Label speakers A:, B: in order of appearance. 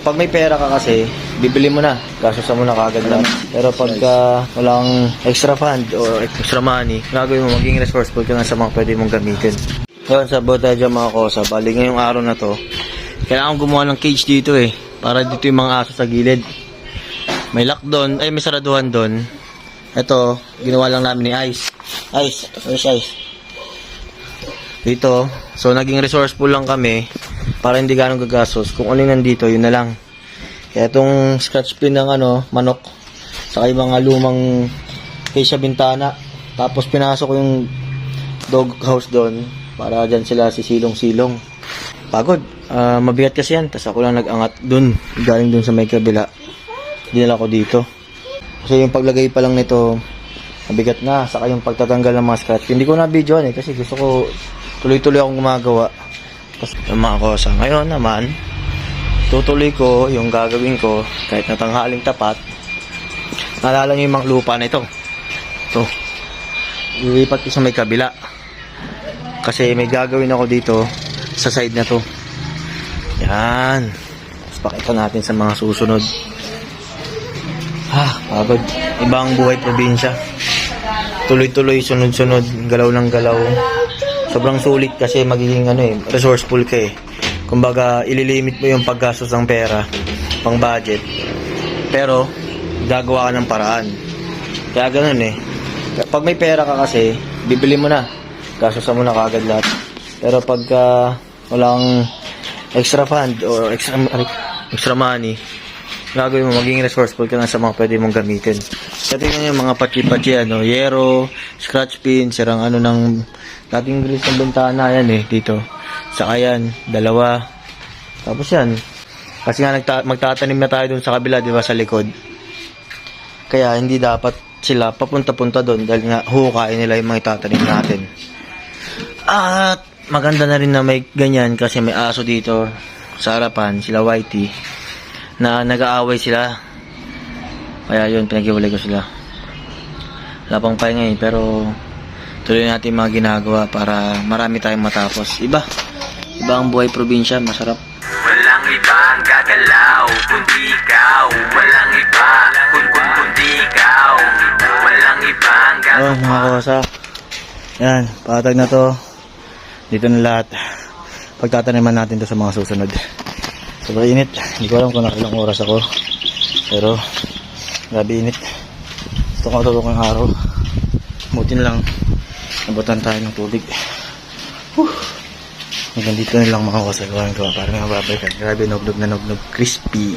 A: Pag may pera ka kasi, bibili mo na. Gastusan mo na kagad lahat. Pero pagka walang extra fund or extra money, gagawin mo, maging resourceful ka na sa mga pwede mong gamitin. Ngayon, sabot tayo dyan mga kosa. Bali ngayong araw na to, kailangan gumawa ng cage dito eh. Para dito yung mga aso sa gilid. May lock doon, ay may saraduhan doon. Ito, ginawa lang namin ni Ice. Ice, where's Ice? Dito. So, naging resourceful lang kami para hindi ganong gagastos. Kung ano yung nandito, yun na lang. Kaya itong scratch pin ng manok, saka yung mga lumang cage sa bintana. Tapos pinasok ko yung dog house doon para dyan sila sisilong-silong. Pagod. Mabigat kasi yan. Tapos ako lang nag-angat doon. Galing doon sa may kabila. Dinala ko dito. Kasi yung paglagay pa lang nito, mabigat na. Saka yung pagtatanggal ng mga scratch pin. Hindi ko na videoan eh. Kasi gusto ko tuloy-tuloy akong gumagawa. Tapos mga kosa. Ngayon naman, tutuloy ko yung gagawin ko kahit na tanghaling tapat. Naalala nyo yung mga lupa na ito. Ito. Ilipat ko sa may kabila. Kasi may gagawin ako dito sa side na to. Yan. Tapos pakita natin sa mga susunod. Pagod. Ibang buhay probinsya. Tuloy-tuloy, sunod-sunod, galaw ng galaw. Sobrang sulit kasi magiging resourceful ka eh. Kumbaga, ililimit mo yung paggastos ng pera, pang budget. Pero, gagawa ka ng paraan. Kaya ganun eh. Pag may pera ka kasi, bibili mo na. Gastusan mo na kagad lahat. Pero pagka walang extra fund or extra money, gagawin mo, maging resourceful ka na sa mga pwede mong gamitin. Kaya tingnan yung mga patsi-patsi, yero, scratch pin, sirang ng dating bilis ng bintana, yan eh, dito. Saka yan, dalawa. Tapos yan. Kasi nga magtatanim na tayo dun sa kabila, di ba, sa likod. Kaya hindi dapat sila papunta-punta dun dahil nga hukain nila yung mga itatanim natin. At maganda na rin na may ganyan kasi may aso dito sa harapan, sila Whitey, na nag-aaway sila. Kaya yun, pinag-iwalay ko sila. Wala pang pahinga ngayon, pero tuloy natin mga ginagawa para marami tayong matapos. Iba ang buhay probinsya, masarap.
B: Walang ibang gagalaw kundi ikaw. Walang iba kundi ikaw. Walang ibang gagalaw.
A: Mga kosa, yan, patag na to. Dito na lahat. Pagtataniman natin to sa mga susunod. Sobrang init. Hindi ko alam kung nakailang oras ako. Pero grabe init. Gusto ko matulog ng araw. Buti na lang nabutan tayo ng tubig. Hanggang dito na lang mga kosa. Parang mababay ka. Grabe, nognog na nognog. Crispy.